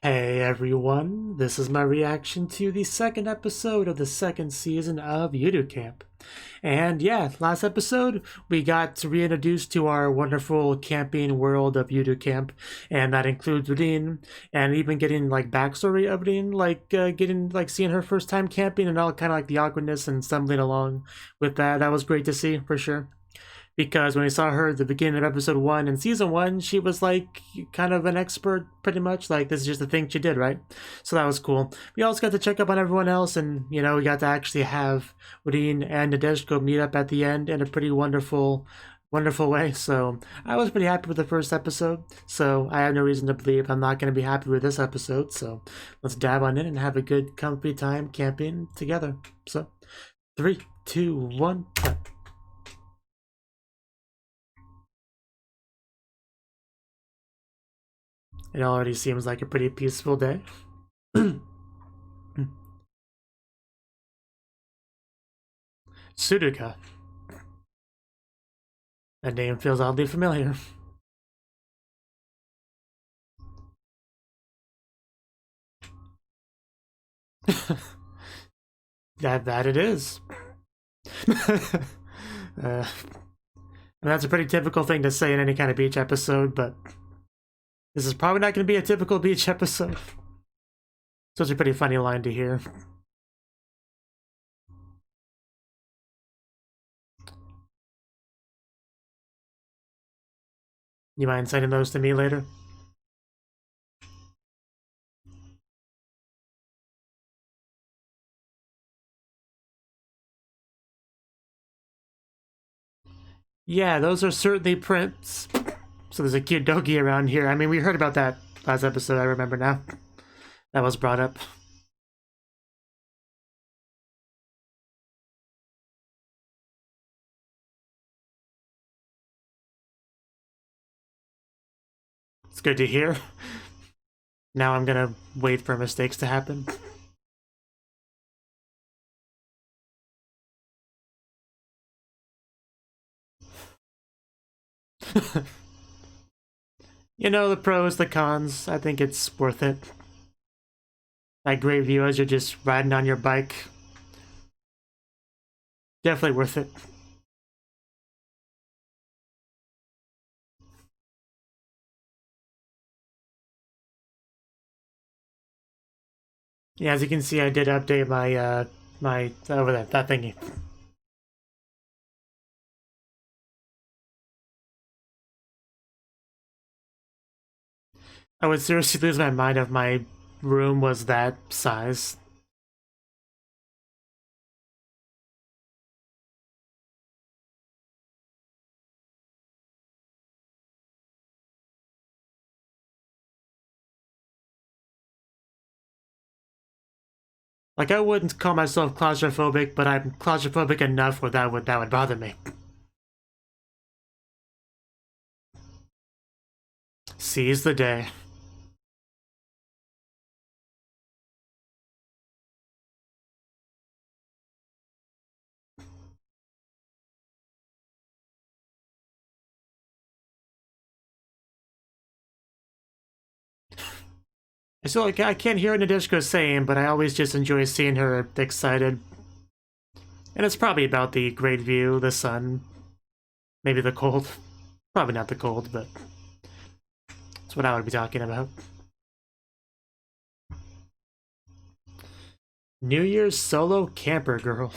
Hey everyone, this is my reaction to the second episode of the second season of Yuru Camp. And yeah, last episode we got reintroduced to our wonderful camping world of Yuru Camp, and that includes Rin, and even getting like backstory of Rin, seeing her first time camping and all kind of like the awkwardness and stumbling along with that. That was great to see for sure, because when we saw her at the beginning of episode 1 in season 1, she was like kind of an expert pretty much, like this is just the thing she did, right? So that was cool. We also got to check up on everyone else, and you know, we got to actually have Rin and Nadeshko meet up at the end in a pretty wonderful way. So I was pretty happy with the first episode, so I have no reason to believe I'm not going to be happy with this episode. So let's dive on in and have a good comfy time camping together. So 3, 2, 1, cut. It already seems like a pretty peaceful day. Sudoka. That name feels oddly familiar. that it is. And that's a pretty typical thing to say in any kind of beach episode, but this is probably not going to be a typical beach episode. So it's a pretty funny line to hear. You mind sending those to me later? Yeah, those are certainly prints. So there's a cute doggy around here. I mean, we heard about that last episode, I remember now. That was brought up. It's good to hear. Now I'm gonna wait for mistakes to happen. You know, the pros, the cons, I think it's worth it. That great view as you're just riding on your bike. Definitely worth it. Yeah, as you can see, I did update my over that thingy. I would seriously lose my mind if my room was that size. Like, I wouldn't call myself claustrophobic, but I'm claustrophobic enough where that would bother me. Seize the day. I still like I can't hear what Nadeshko's saying, but I always just enjoy seeing her excited. And it's probably about the great view, the sun, maybe the cold. Probably not the cold, but that's what I would be talking about. New Year's solo camper girl.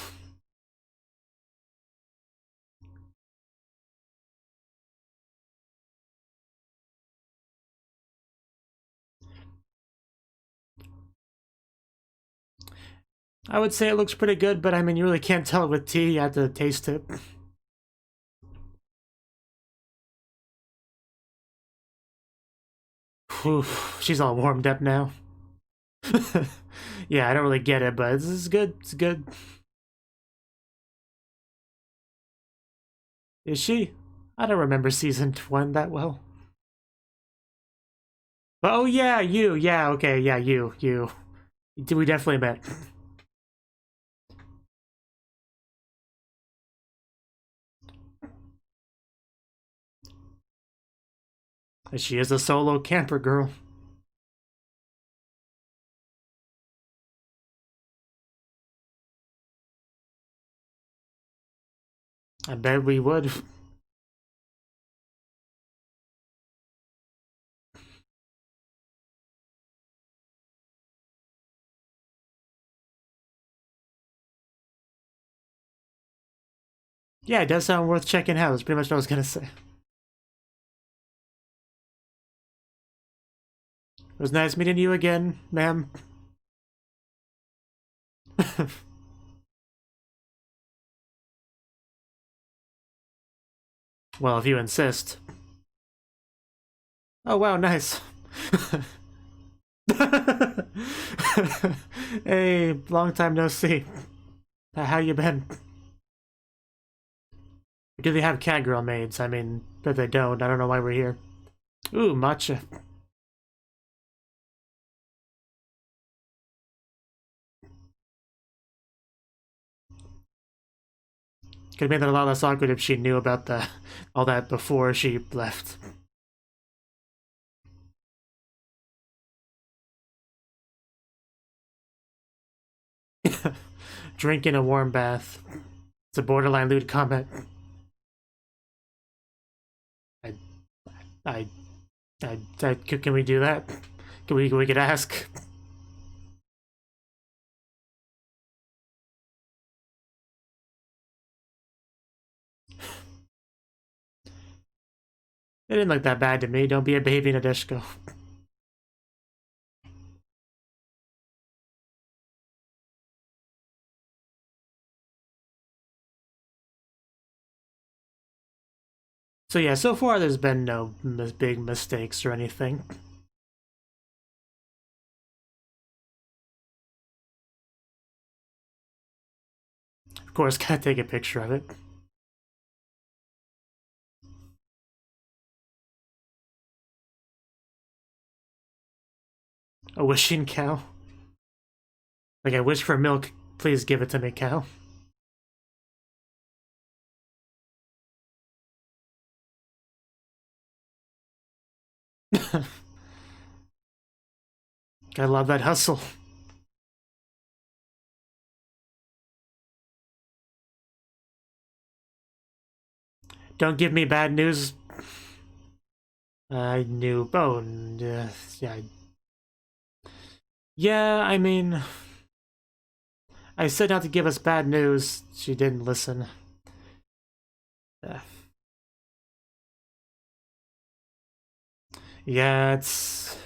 I would say it looks pretty good, but I mean, you really can't tell it with tea. You have to taste it. Whew, she's all warmed up now. Yeah, I don't really get it, but this is good. It's good. Is she? I don't remember season 1 that well. But, oh yeah, you. Yeah, okay, yeah, you. We definitely met. She is a solo camper girl. I bet we would. Yeah, it does sound worth checking out. That's pretty much what I was gonna say. It was nice meeting you again, ma'am. Well, if you insist. Oh wow, nice. Hey, long time no see. How you been? Do they have cat girl maids? I mean, if they don't, I don't know why we're here. Ooh, matcha. Could have made that a lot less awkward if she knew about all that before she left. Drinking a warm bath. It's a borderline lewd comment. I, can we do that? We could ask. It didn't look that bad to me. Don't be a baby in a disco. So yeah, so far there's been no big mistakes or anything. Of course, gotta take a picture of it. A wishing cow. Like, I wish for milk. Please give it to me, cow. I love that hustle. Don't give me bad news. I knew. Oh, yeah. Yeah, I mean, I said not to give us bad news. She didn't listen. Yeah, it's...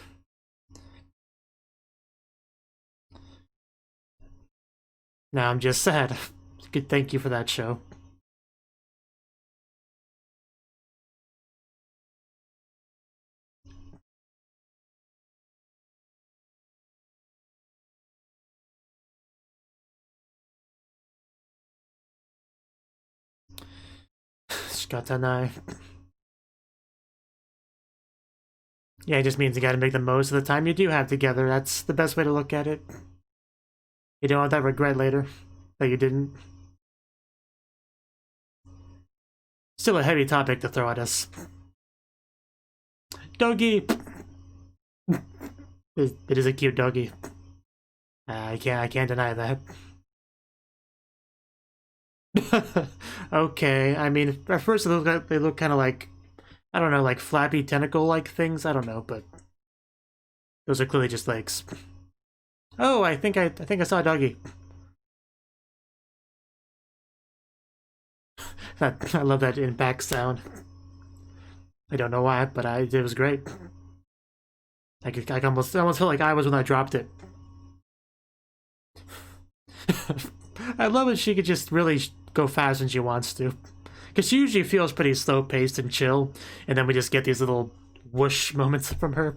No, I'm just sad. Good, thank you for that show. Shikatanai. Yeah, it just means you gotta make the most of the time you do have together. That's the best way to look at it. You don't have that regret later that you didn't. Still a heavy topic to throw at us. Doggy! It is a cute doggy. I can't deny that. Okay, I mean, at first they look kind of like, I don't know, like flappy tentacle-like things. I don't know, but those are clearly just legs. Oh, I think I saw a doggy. I love that impact sound. I don't know why, but it was great. I almost felt like I was when I dropped it. I love it. She could just really go fast when she wants to, because she usually feels pretty slow paced and chill, and then we just get these little whoosh moments from her.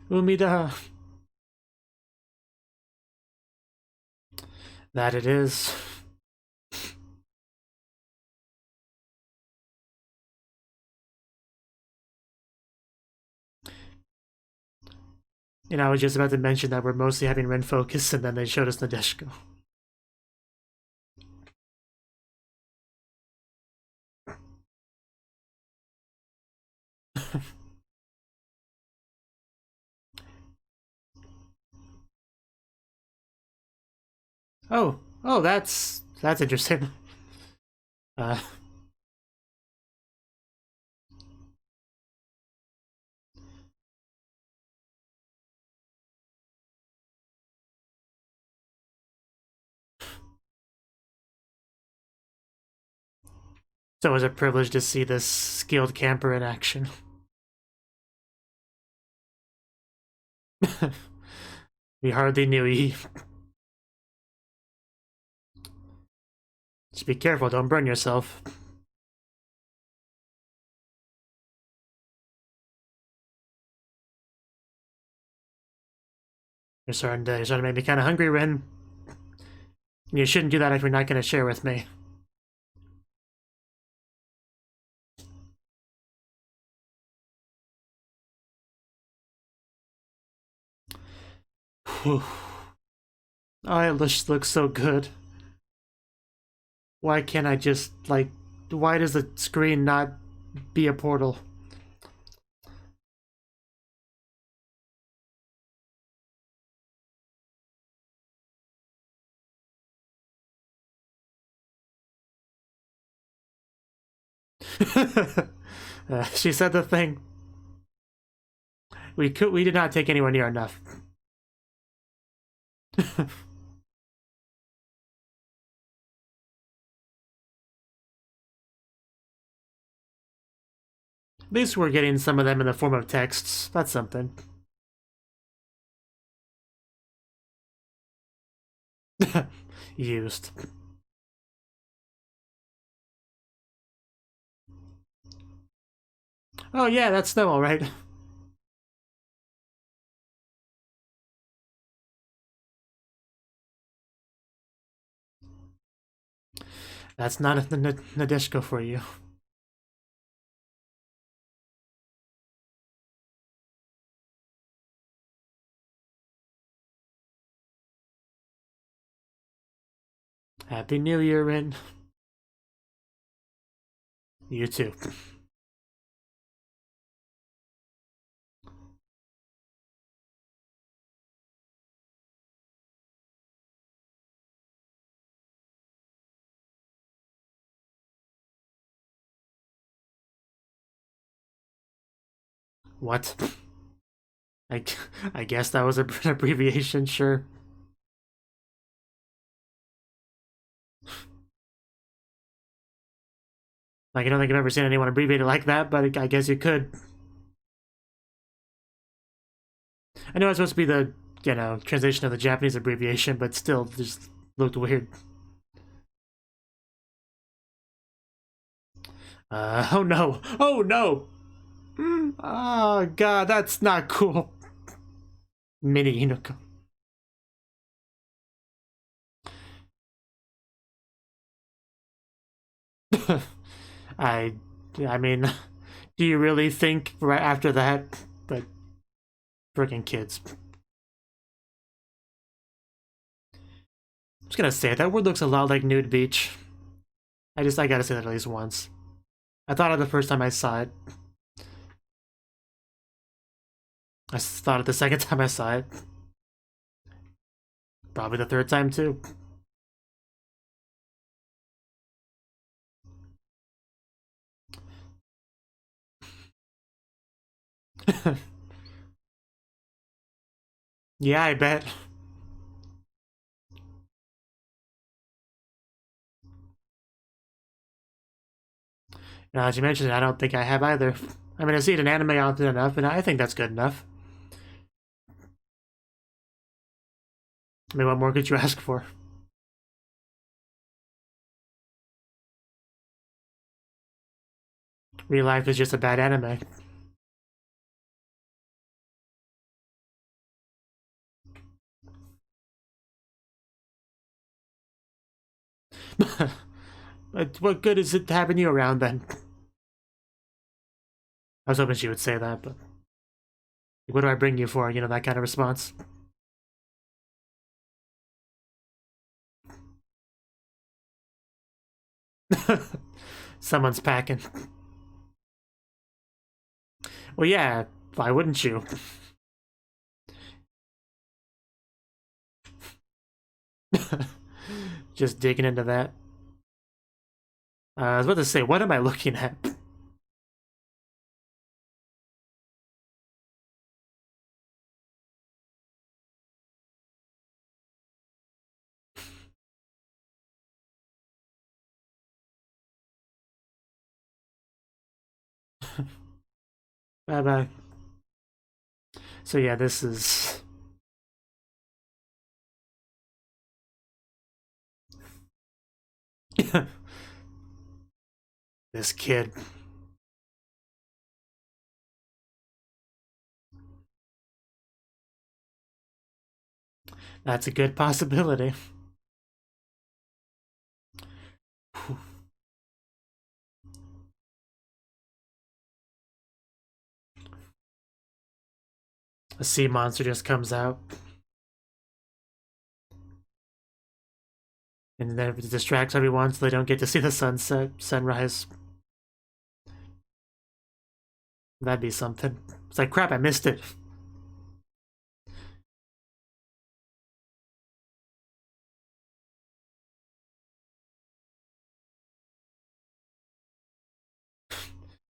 Umida. That it is. You know, I was just about to mention that we're mostly having Ren focus, and then they showed us Nadeshiko. Oh, that's interesting. So it was a privilege to see this skilled camper in action. We hardly knew he. Just be careful, don't burn yourself. You're starting to make me kind of hungry, Rin. You shouldn't do that if you're not going to share with me. Whew. Oh, it looks so good. Why can't I just, like, why does the screen not be a portal? She said the thing. We did not take anywhere near enough. At least we're getting some of them in the form of texts. That's something. Used. Oh yeah, that's snow, alright. That's not a Nadeshko for you. Happy New Year, Rin. You too. What? I guess that was an abbreviation, sure. Like, I don't think I've ever seen anyone abbreviate it like that, but I guess you could. I know it's supposed to be the, translation of the Japanese abbreviation, but still, just looked weird. Oh no! Oh no! Oh god, that's not cool. Mini Inuko. I mean, do you really think right after that? But freaking kids. I'm just gonna say that word looks a lot like nude beach. I gotta say that at least once. I thought it the first time I saw it. I thought it the second time I saw it. Probably the third time too. Yeah, I bet. Now that you mentioned it, I don't think I have either. I mean, I see it in anime often enough, and I think that's good enough. I mean, what more could you ask for? Real life is just a bad anime. But what good is it having you around then? I was hoping she would say that, but what do I bring you for? That kind of response. Someone's packing. Well, yeah, why wouldn't you? Just digging into that. I was about to say, what am I looking at? Bye-bye. So yeah, this is... this kid. That's a good possibility. A sea monster just comes out. And then it distracts everyone so they don't get to see the sunrise. That'd be something. It's like, crap, I missed it.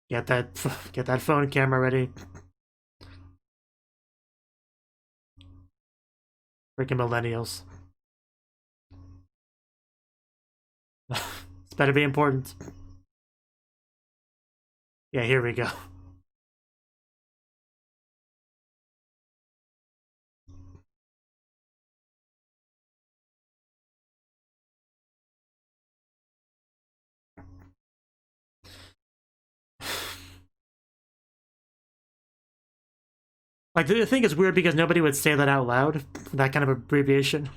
Get that phone camera ready. Freaking millennials. It's better be important. Yeah, here we go. Like, the thing is weird because nobody would say that out loud, that kind of abbreviation.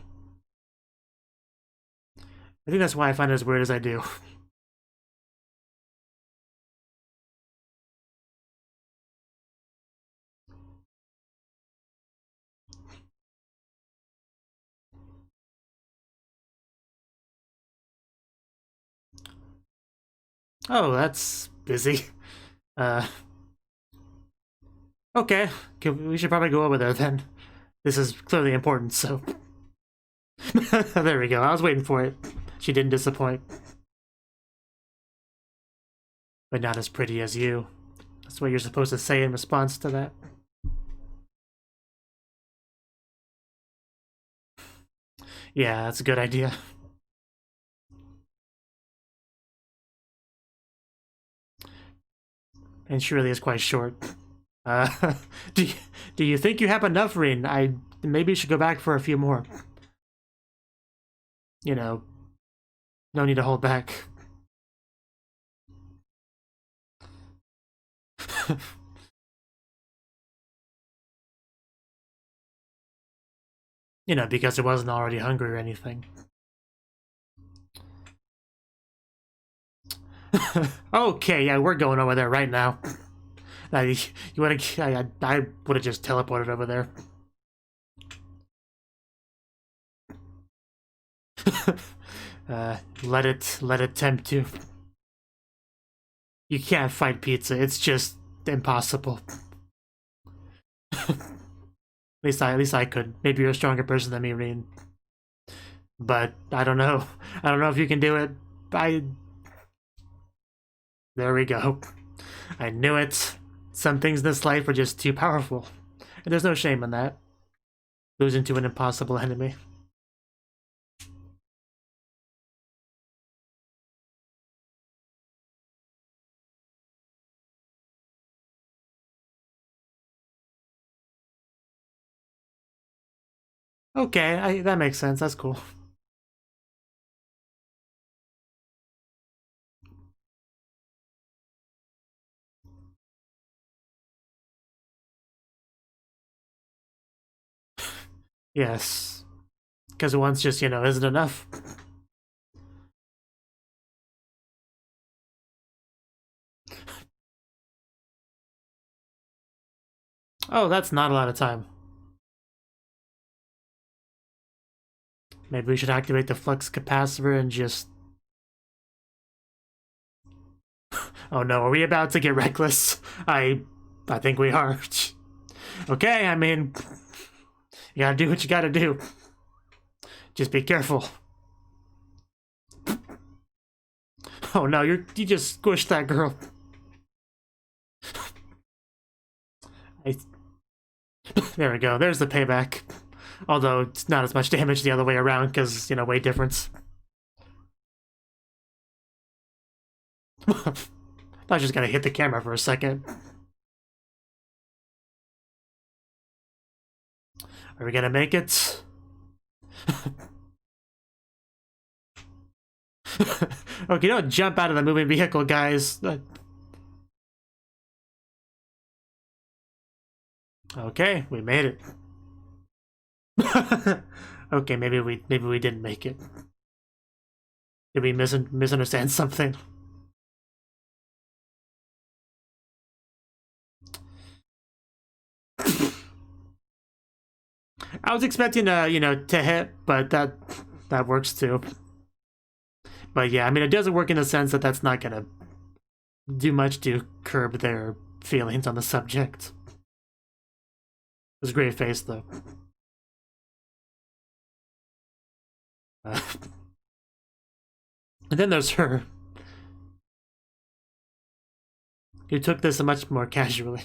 I think that's why I find it as weird as I do. Oh, that's busy. Okay, we should probably go over there then. This is clearly important, so... There we go, I was waiting for it. She didn't disappoint. But not as pretty as you. That's what you're supposed to say in response to that. Yeah, that's a good idea. And she really is quite short. Do you think you have enough, Rin? Maybe you should go back for a few more. You know, no need to hold back. You know, because it wasn't already hungry or anything. Okay, yeah, we're going over there right now. I would have just teleported over there. Let it tempt you. You can't fight pizza. It's just impossible. At least I could. Maybe you're a stronger person than me, Reen. But I don't know. I don't know if you can do it. There we go. I knew it. Some things in this life are just too powerful. And there's no shame in that. Losing to an impossible enemy. Okay, that makes sense. That's cool. Yes. Because once just, you know, isn't enough. Oh, that's not a lot of time. Maybe we should activate the flux capacitor and just... Oh no, are we about to get reckless? I think we are. Okay, I mean... You gotta do what you gotta do. Just be careful. Oh no, you just squished that girl. There we go, there's the payback. Although it's not as much damage the other way around because, you know, weight difference. I thought I was just gonna hit the camera for a second. Are we gonna make it? Okay, don't jump out of the moving vehicle, guys. Okay, we made it. Okay, maybe we didn't make it. Did we misunderstand something? I was expecting you know, to hit, but that works too. But yeah, I mean, it doesn't work in the sense that that's not gonna do much to curb their feelings on the subject. It was a great face, though. And then there's her, who took this much more casually.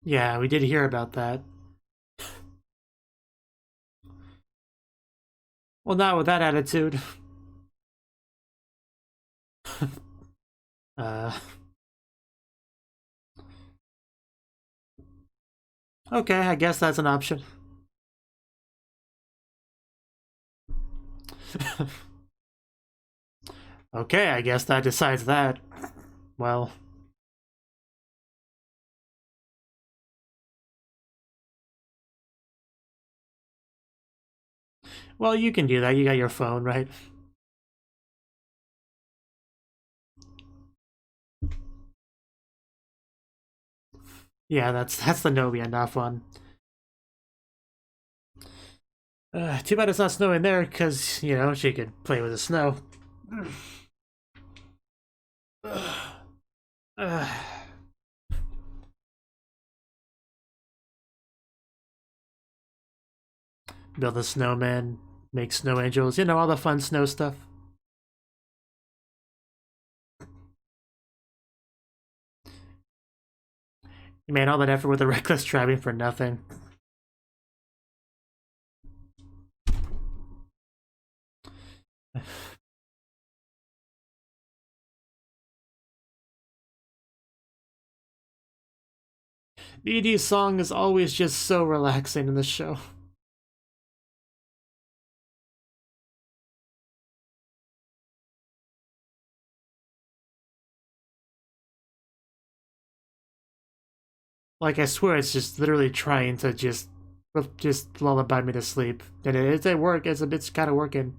Yeah, we did hear about that. Well, not with that attitude. Okay, I guess that's an option. Okay, I guess that decides that. Well... Well, you can do that. You got your phone, right? Yeah, that's the nobu enough one. Too bad it's not snowing there, because, you know, she could play with the snow. Build a snowman, make snow angels, you know, all the fun snow stuff. You made all that effort with the reckless driving for nothing. The ED song is always just so relaxing in the show. Like, I swear it's just literally trying to just lullaby me to sleep. And it's at work, it's kind of working.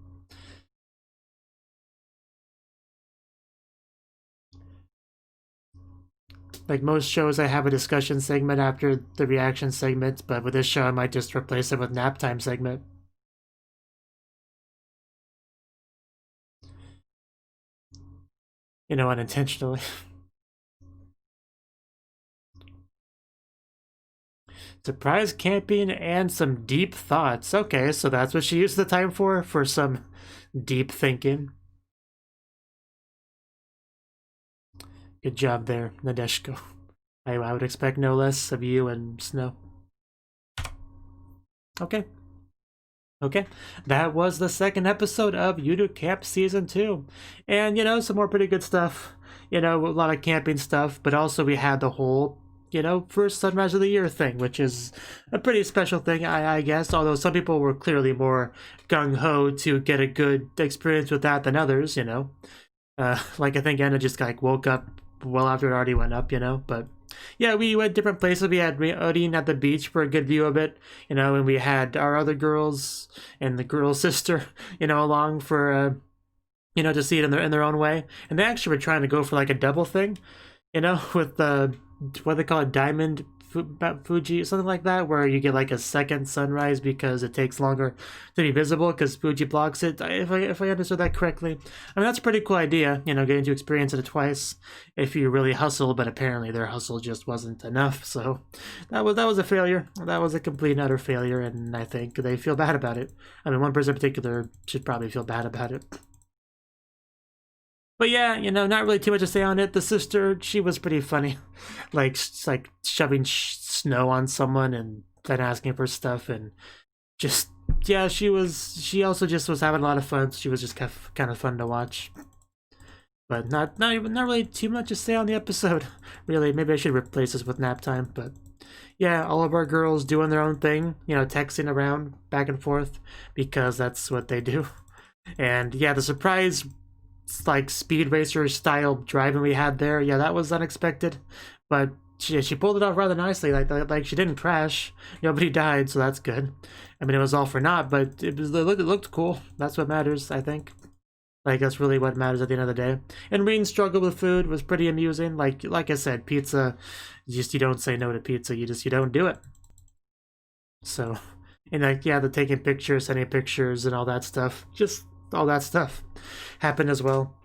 Like most shows, I have a discussion segment after the reaction segment, but with this show, I might just replace it with nap time segment. You know, unintentionally. Surprise camping and some deep thoughts. Okay, so that's what she used the time for some deep thinking. Good job there, Nadeshko. I would expect no less of you and Snow. Okay. Okay, that was the second episode of Yuru Camp Season 2. And, you know, some more pretty good stuff. You know, a lot of camping stuff, but also we had the whole, you know, first sunrise of the year thing, which is a pretty special thing, I guess. Although some people were clearly more gung-ho to get a good experience with that than others, you know. Like, I think Anna just, like, woke up well after it already went up, you know, but... Yeah, we went different places. We had Odin at the beach for a good view of it, you know, and we had our other girls and the girl's sister, you know, along for you know, to see it in their own way. And they actually were trying to go for like a double thing, you know, with the what they call it, diamond Fuji, something like that, where you get like a second sunrise because it takes longer to be visible because Fuji blocks it. If I understood that correctly, I mean that's a pretty cool idea. You know, getting to experience it twice if you really hustle, but apparently their hustle just wasn't enough. So that was a failure. That was a complete and utter failure, and I think they feel bad about it. I mean, one person in particular should probably feel bad about it. But yeah, you know, not really too much to say on it. The sister, she was pretty funny, like shoving snow on someone and then asking for stuff, and just yeah, she also just was having a lot of fun. She was just kind of fun to watch. But not really too much to say on the episode. Really, maybe I should replace this with nap time. But yeah, all of our girls doing their own thing, you know, texting around back and forth because that's what they do. And yeah, the surprise like speed racer style driving we had there, yeah, that was unexpected, but she pulled it off rather nicely. Like she didn't crash, nobody died, so that's good. I mean, it was all for naught, but it looked cool. That's what matters, I think. Like that's really what matters at the end of the day. And Reen's struggle with food was pretty amusing. Like I said, pizza, you don't say no to pizza. You don't do it. So, and like yeah, the taking pictures, sending pictures, and all that stuff. Just all that stuff happened as well.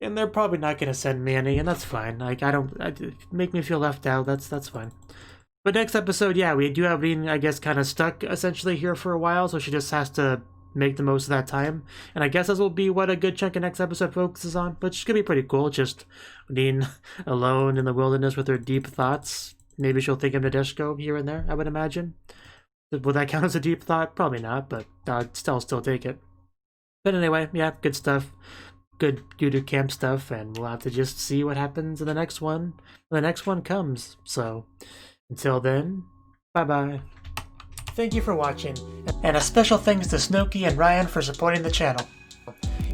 And they're probably not going to send me any, and that's fine. Like, make me feel left out, that's fine. But next episode, yeah, we do have Reen, I guess, kind of stuck, essentially, here for a while, so she just has to make the most of that time. And I guess this will be what a good chunk of next episode focuses on, but it's going to be pretty cool, just Reen alone in the wilderness with her deep thoughts. Maybe she'll think of Nadeshiko here and there, I would imagine. Would that count as a deep thought? Probably not, but I'd still take it. But anyway, yeah, good stuff. Good Yuru Camp stuff, and we'll have to just see what happens in the next one when the next one comes. So, until then, bye-bye. Thank you for watching, and a special thanks to Cnouki and Ryan for supporting the channel.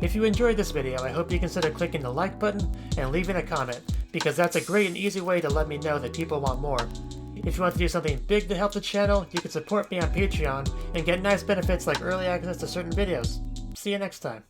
If you enjoyed this video, I hope you consider clicking the like button and leaving a comment, because that's a great and easy way to let me know that people want more. If you want to do something big to help the channel, you can support me on Patreon and get nice benefits like early access to certain videos. See you next time.